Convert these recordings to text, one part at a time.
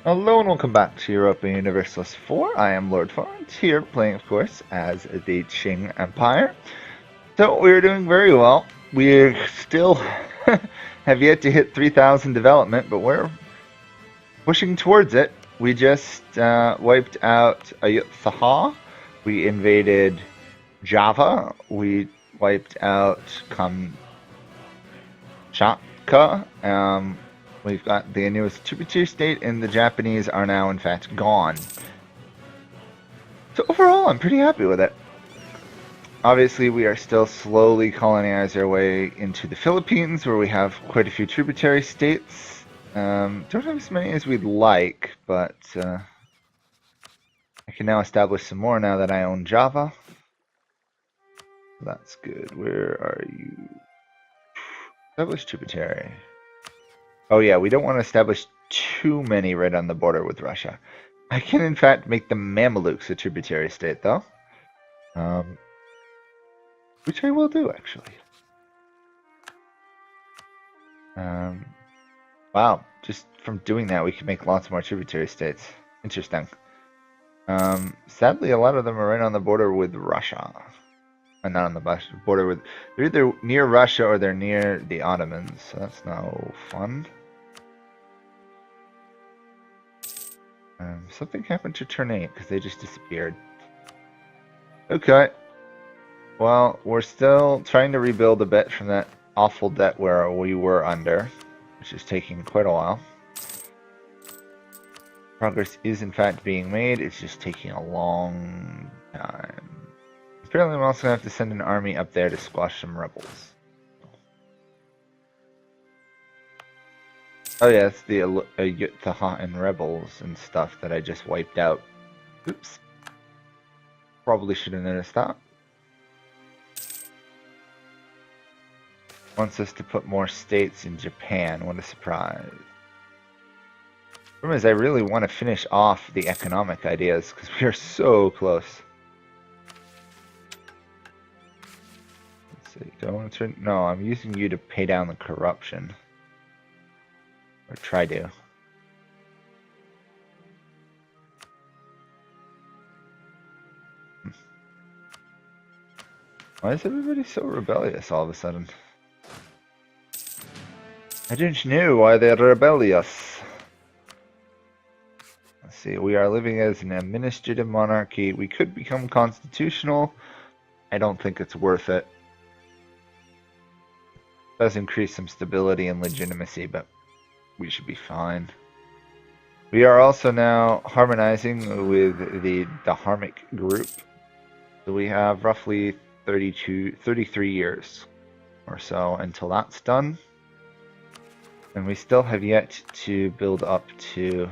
Hello and welcome back to Europa Universalis 4. I am Lord Forwind, here playing, of course, as the Qing Empire. So we're doing very well. We still have yet to hit 3,000 development, but we're pushing towards it. We just wiped out Ayutthaya. We invaded Java. We wiped out Kamchatka. We've got the newest tributary state, and the Japanese are now, in fact, gone. So overall, I'm pretty happy with it. Obviously, we are still slowly colonizing our way into the Philippines, where we have quite a few tributary states. Don't have as many as we'd like, but I can now establish some more now that I own Java. That's good. Where are you? Establish tributary. Oh yeah, we don't want to establish too many right on the border with Russia. I can in fact make the Mamelukes a tributary state though. Which I will do actually. Wow, just from doing that we can make lots more tributary states. Interesting. Sadly a lot of them are right on the border with Russia. Not on the border with... They're either near Russia or they're near the Ottomans, so that's no fun. Something happened to turn 8 because they just disappeared. Okay. Well, we're still trying to rebuild a bit from that awful debt where we were under, which is taking quite a while. Progress is in fact being made, it's just taking a long time. Apparently I'm also going to have to send an army up there to squash some rebels. Oh yeah, it's the Ayutthaya and rebels and stuff that I just wiped out. Oops. Probably should have noticed that. Wants us to put more states in Japan. What a surprise. Problem is, I really want to finish off the economic ideas because we are so close. Let's see. Do I want to turn? No, I'm using you to pay down the corruption. Or try to. Why is everybody so rebellious all of a sudden? I don't know why they're rebellious. Let's see, we are living as an administrative monarchy. We could become constitutional. I don't think it's worth it. It does increase some stability and legitimacy, but we should be fine. We are also now harmonizing with the Dharmic group. So we have roughly 33 years or so until that's done. And we still have yet to build up to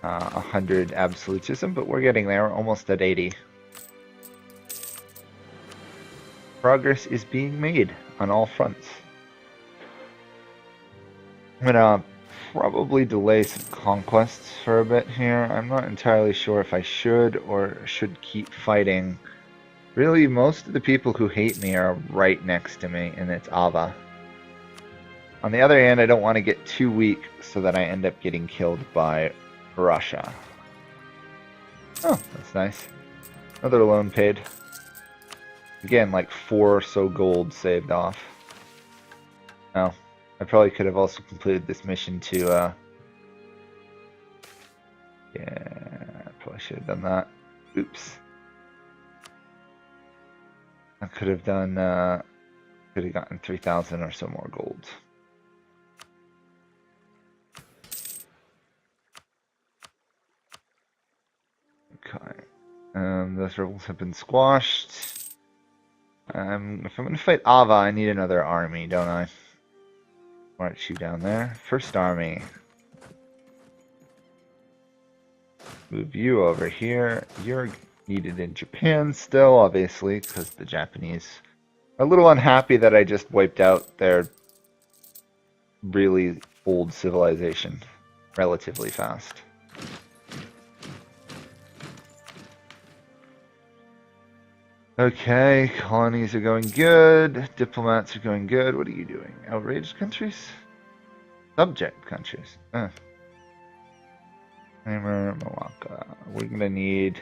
100 absolutism, but we're getting there, almost at 80. Progress is being made on all fronts. I'm gonna probably delay some conquests for a bit here. I'm not entirely sure if I should or should keep fighting. Really, most of the people who hate me are right next to me, and it's Ava. On the other hand, I don't want to get too weak so that I end up getting killed by Russia. Oh, that's nice. Another loan paid. Again, like 4 or so gold saved off. Oh, I probably could have also completed this mission to, yeah, I probably should have done that. Oops. I could have done, could have gotten 3,000 or so more gold. Okay. Those rebels have been squashed. If I'm going to fight Ava, I need another army, don't I? March you down there. First army. Move you over here. You're needed in Japan still, obviously, because the Japanese are a little unhappy that I just wiped out their really old civilization relatively fast. Okay, colonies are going good. Diplomats are going good. What are you doing? Outraged countries? Subject countries. Hammer, Malacca. We're gonna need...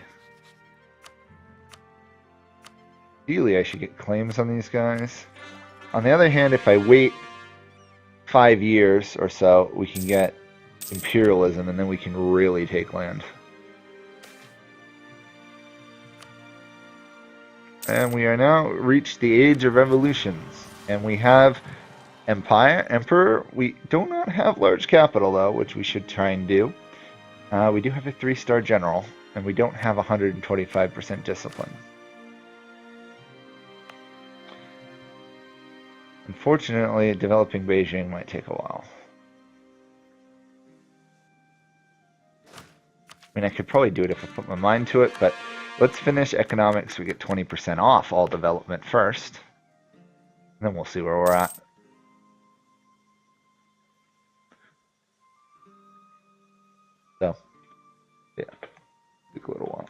Ideally, I should get claims on these guys. On the other hand, if I wait 5 years or so, we can get imperialism, and then we can really take land. And we are now reached the age of revolutions, and we have emperor. We do not have large capital though, which we should try and do. We do have a 3-star general, and we don't have 125% discipline. Unfortunately, developing Beijing might take a while. I mean, I could probably do it if I put my mind to it, but let's finish economics. We get 20% off all development first. And then we'll see where we're at. So, yeah, take a little while.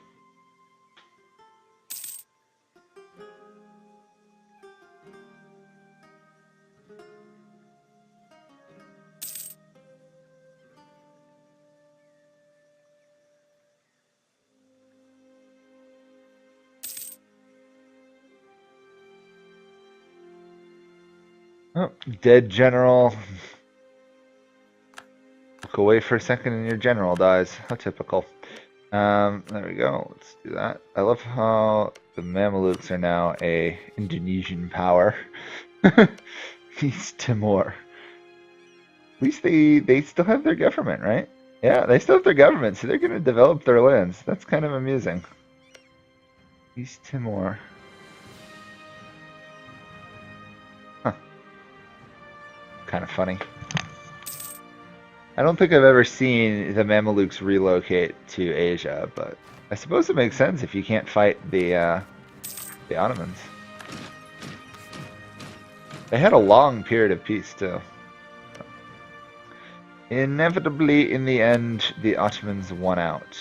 Oh, dead general. Look away for a second and your general dies. How typical. There we go. Let's do that. I love how the Mamelukes are now a Indonesian power. East Timor. At least they still have their government, right? Yeah, they still have their government, so they're going to develop their lands. That's kind of amusing. East Timor. Huh. Kind of funny. I don't think I've ever seen the Mamelukes relocate to Asia, but I suppose it makes sense if you can't fight the Ottomans. They had a long period of peace, too. Inevitably, in the end, the Ottomans won out.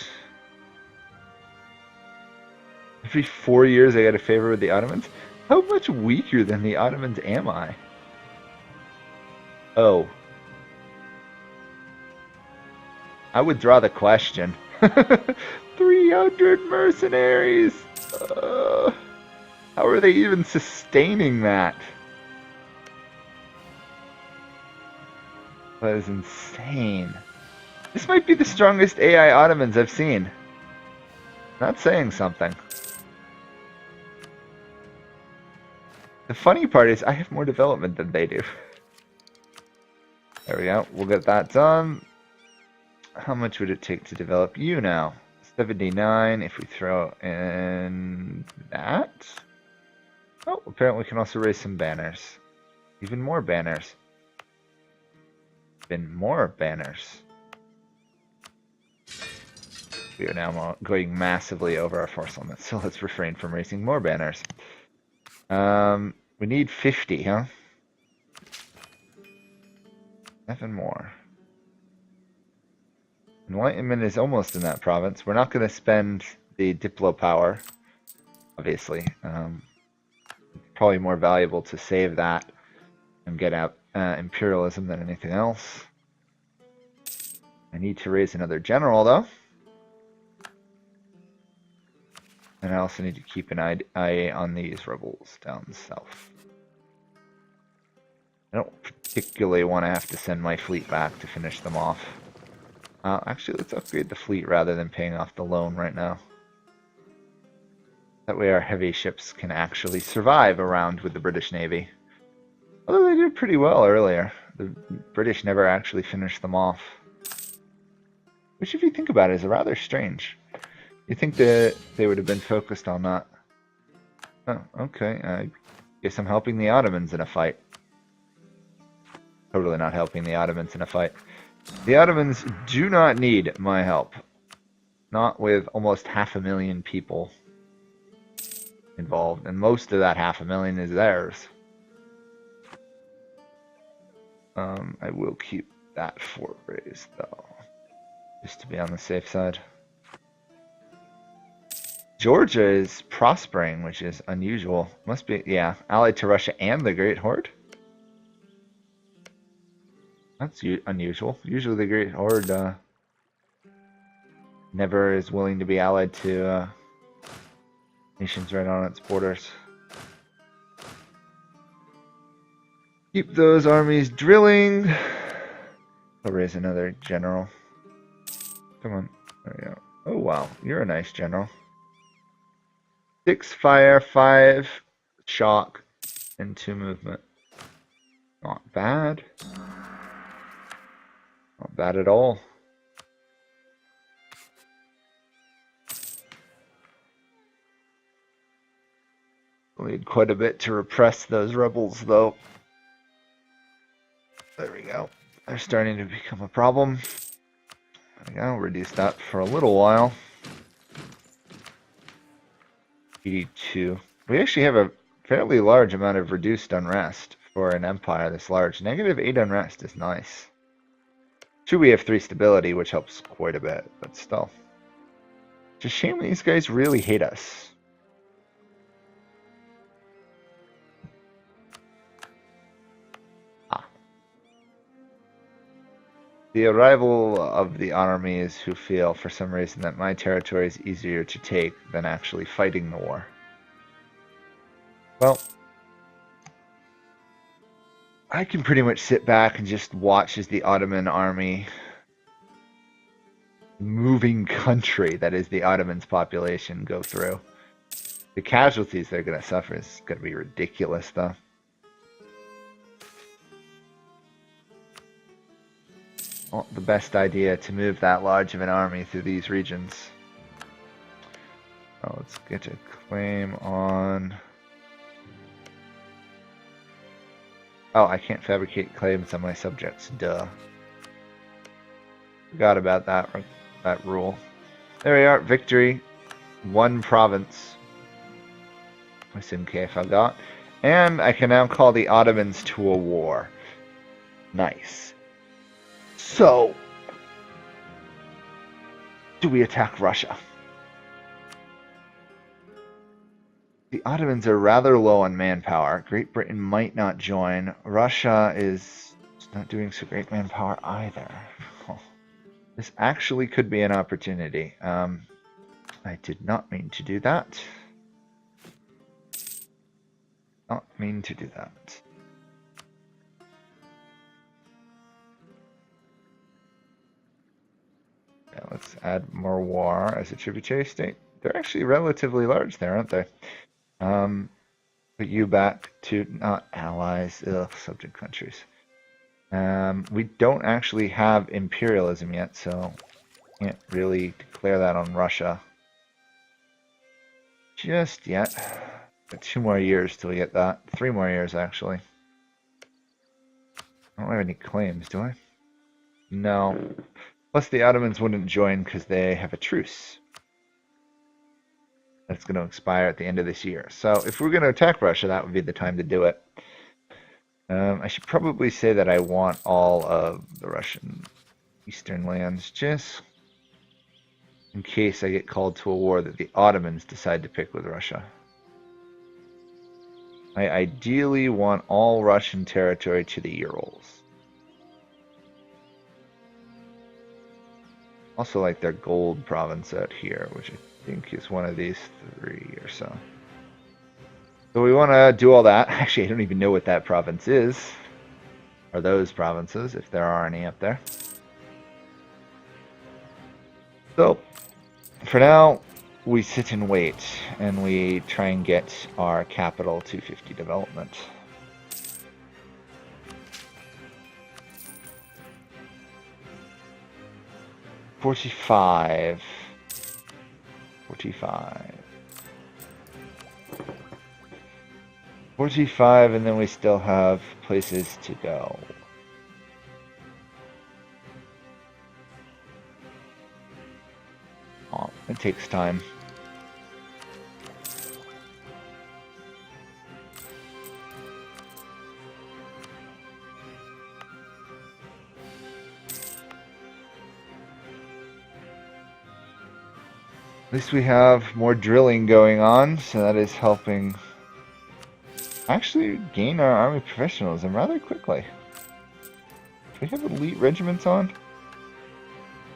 Every 4 years I got a favor with the Ottomans? How much weaker than the Ottomans am I? Oh. I withdraw the question. 300 mercenaries! How are they even sustaining that? That is insane. This might be the strongest AI Ottomans I've seen. Not saying something. The funny part is I have more development than they do. There we go. We'll get that done. How much would it take to develop you now? 79 if we throw in that. Oh, apparently we can also raise some banners. Even more banners. Even more banners. We are now going massively over our force limit, so let's refrain from raising more banners. We need 50, huh? 7 more. Enlightenment is almost in that province. We're not going to spend the Diplo power, obviously. Probably more valuable to save that and get out imperialism than anything else. I need to raise another general, though. And I also need to keep an eye on these rebels down south. I don't particularly want to have to send my fleet back to finish them off. Actually, let's upgrade the fleet rather than paying off the loan right now. That way our heavy ships can actually survive around with the British Navy. Although they did pretty well earlier. The British never actually finished them off. Which, if you think about it, is rather strange. You think that they would have been focused on that. Oh, okay. I guess I'm helping the Ottomans in a fight. Totally not helping the Ottomans in a fight. The Ottomans do not need my help. Not with almost 500,000 people involved. And most of that 500,000 is theirs. I will keep that fort raised, though. Just to be on the safe side. Georgia is prospering, which is unusual. Must be, yeah, allied to Russia and the Great Horde. That's unusual. Usually the Great Horde never is willing to be allied to nations right on its borders. Keep those armies drilling. I'll raise another general. Come on. There we go. Oh wow, you're a nice general. 6 fire, 5 shock, and 2 movement. Not bad. Not bad at all. We'll need quite a bit to repress those rebels, though. There we go. They're starting to become a problem. There we go. Reduce that for a little while. 82. We actually have a fairly large amount of reduced unrest for an empire this large. -8 unrest is nice. Two, we have 3 stability, which helps quite a bit, but still. It's a shame these guys really hate us. The arrival of the armies who feel, for some reason, that my territory is easier to take than actually fighting the war. Well, I can pretty much sit back and just watch as the Ottoman army, moving country that is the Ottomans' population, go through. The casualties they're going to suffer is going to be ridiculous, though. Not the best idea to move that large of an army through these regions. Oh, let's get a claim on... Oh, I can't fabricate claims on my subjects. Duh. Forgot about that rule. There we are. Victory. 1 province. What's in case I got. And I can now call the Ottomans to a war. Nice. So, do we attack Russia? The Ottomans are rather low on manpower. Great Britain might not join. Russia is not doing so great manpower either. This actually could be an opportunity. I did not mean to do that. Not mean to do that. Yeah, let's add more war as a tributary state. They're actually relatively large there, aren't they? Put you back to not allies, subject countries. We don't actually have imperialism yet, so can't really declare that on Russia just yet. Got 2 more years till we get that. 3 more years, actually. I don't have any claims, do I? No. Plus, the Ottomans wouldn't join because they have a truce that's going to expire at the end of this year. So if we're going to attack Russia, that would be the time to do it. I should probably say that I want all of the Russian eastern lands, just in case I get called to a war that the Ottomans decide to pick with Russia. I ideally want all Russian territory to the Urals. Also like their gold province out here, which I think is one of these 3 or so. So we want to do all that. Actually, I don't even know what that province is. Or those provinces, if there are any up there. So, for now, we sit and wait, and we try and get our capital 250 development. $45. $45, and then we still have places to go. Oh, it takes time. At least we have more drilling going on, so that is helping actually gain our army professionalism rather quickly. Do we have elite regiments on?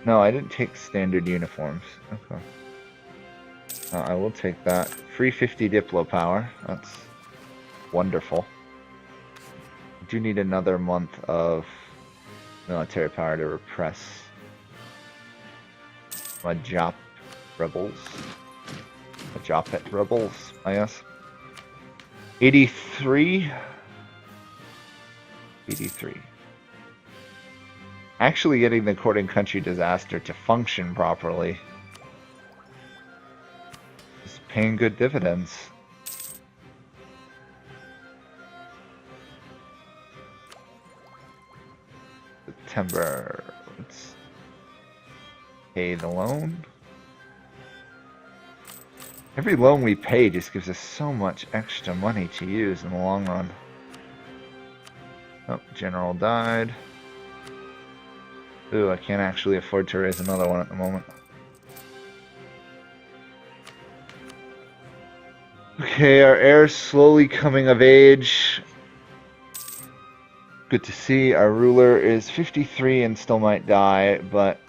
No, I didn't take standard uniforms. Okay. I will take that. Free 50 Diplo power. That's wonderful. I do need another month of military power to repress Majap rebels. Majapet rebels, I guess. 83? 83. Actually getting the courting country disaster to function properly is paying good dividends. September. Let's pay the loan. Every loan we pay just gives us so much extra money to use in the long run. Oh, general died. Ooh, I can't actually afford to raise another one at the moment. Okay, our heir's slowly coming of age. Good to see. Our ruler is 53 and still might die, but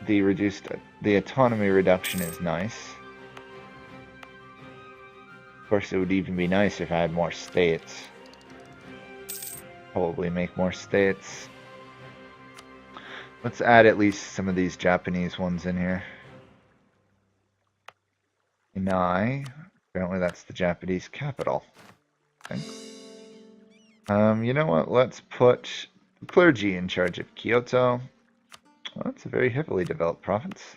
the autonomy reduction is nice. Of course, it would even be nice if I had more states. Probably make more states. Let's add at least some of these Japanese ones in here. Inai. Apparently that's the Japanese capital. Okay. You know what? Let's put the clergy in charge of Kyoto. Well, that's a very heavily developed province.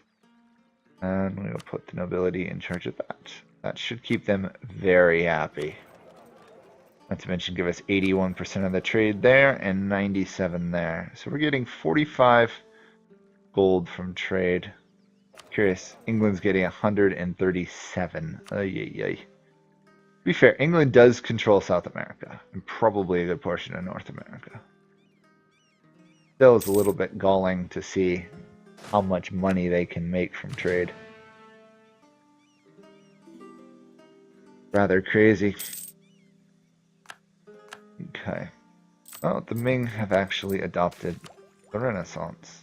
And we'll put the nobility in charge of that. That should keep them very happy. Not to mention give us 81% of the trade there and 97 there. So we're getting 45 gold from trade. Curious, England's getting 137. Ay, ay, ay. To be fair, England does control South America, and probably a good portion of North America. Still is a little bit galling to see how much money they can make from trade. Rather crazy. Okay. Oh, the Ming have actually adopted the Renaissance.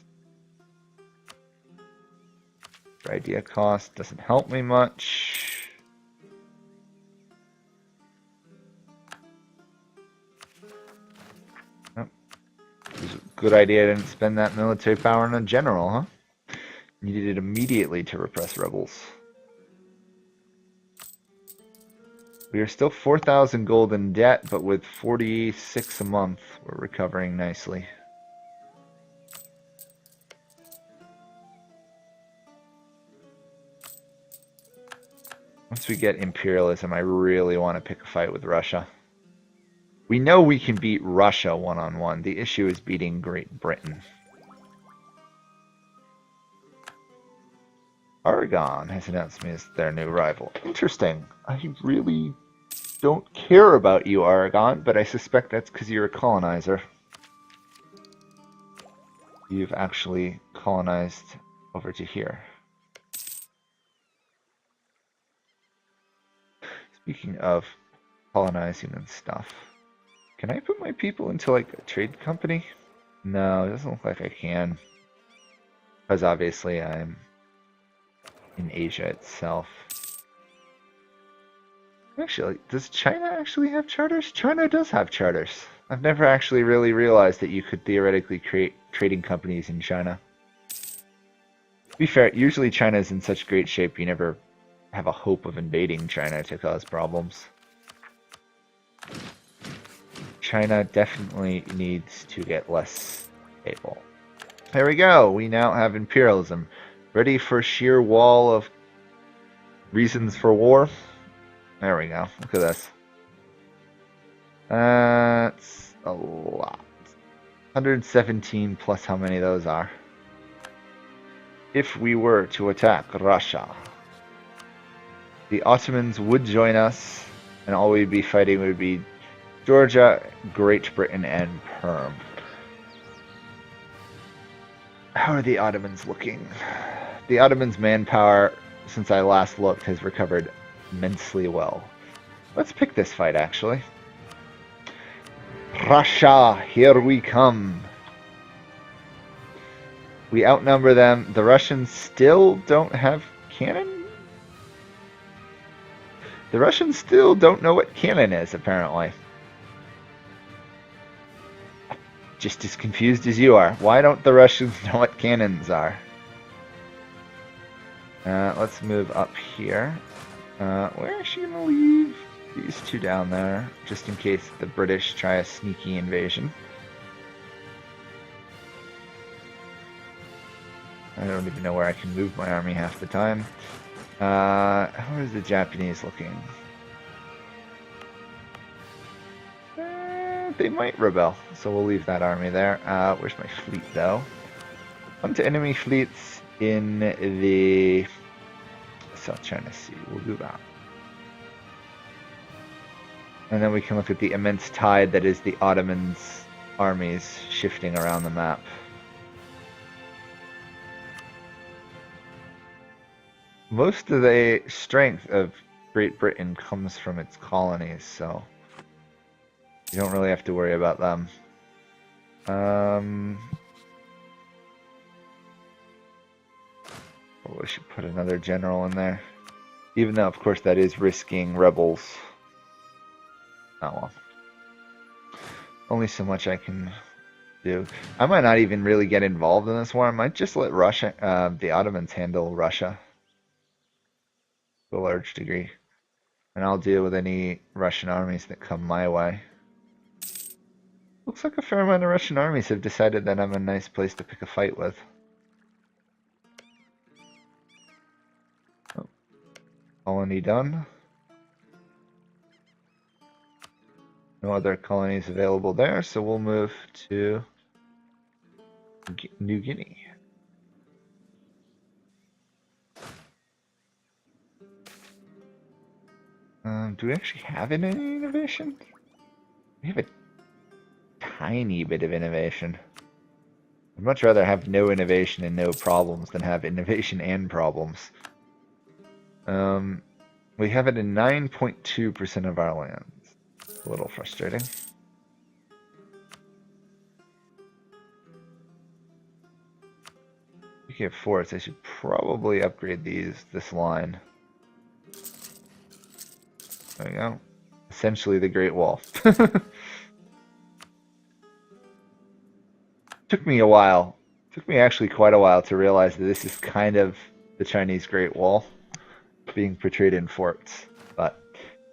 Idea cost doesn't help me much. Oh, it was a good idea I didn't spend that military power on a general, huh? Needed it immediately to repress rebels. We are still 4,000 gold in debt, but with 46 a month, we're recovering nicely. Once we get imperialism, I really want to pick a fight with Russia. We know we can beat Russia one-on-one. The issue is beating Great Britain. Aragon has announced me as their new rival. Interesting. I really don't care about you, Aragon, but I suspect that's because you're a colonizer. You've actually colonized over to here. Speaking of colonizing and stuff, can I put my people into like a trade company? No, it doesn't look like I can. Because obviously I'm in Asia itself. Actually, does China actually have charters? China does have charters. I've never actually really realized that you could theoretically create trading companies in China. To be fair, usually China is in such great shape you never have a hope of invading China to cause problems. China definitely needs to get less stable. There we go. We now have imperialism. Ready for sheer wall of reasons for war. There we go. Look at this. That's a lot. 117 plus how many those are. If we were to attack Russia, the Ottomans would join us, and all we'd be fighting would be Georgia, Great Britain, and Perm. How are the Ottomans looking? The Ottomans' manpower, since I last looked, has recovered immensely well. Let's pick this fight, actually. Russia, here we come. We outnumber them. The Russians still don't have cannon? The Russians still don't know what cannon is, apparently. Just as confused as you are. Why don't the Russians know what cannons are? Let's move up here. We're actually going to leave these two down there, just in case the British try a sneaky invasion. I don't even know where I can move my army half the time. How is the Japanese looking? They might rebel, so we'll leave that army there. Where's my fleet, though? Come to enemy fleets in the South China Sea. We'll do that. And then we can look at the immense tide that is the Ottomans' armies shifting around the map. Most of the strength of Great Britain comes from its colonies, so you don't really have to worry about them. Probably should put another general in there. Even though, of course, that is risking rebels. Oh well. Only so much I can do. I might not even really get involved in this war. I might just let Russia, the Ottomans handle Russia to a large degree. And I'll deal with any Russian armies that come my way. Looks like a fair amount of Russian armies have decided that I'm a nice place to pick a fight with. Oh. Colony done. No other colonies available there, so we'll move to New Guinea. Do we actually have any innovation? We have a tiny bit of innovation. I'd much rather have no innovation and no problems than have innovation and problems. We have it in 9.2% of our lands. A little frustrating. Speaking of forts, I should probably upgrade this line. There we go. Essentially the Great Wall. Took me a while. Took me actually quite a while to realize that this is kind of the Chinese Great Wall being portrayed in forts. But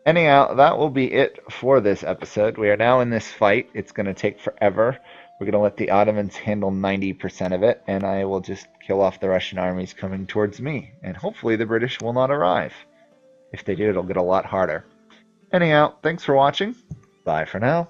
anyhow, that will be it for this episode. We are now in this fight. It's going to take forever. We're going to let the Ottomans handle 90% of it, and I will just kill off the Russian armies coming towards me. And hopefully the British will not arrive. If they do, it'll get a lot harder. Anyhow, thanks for watching. Bye for now.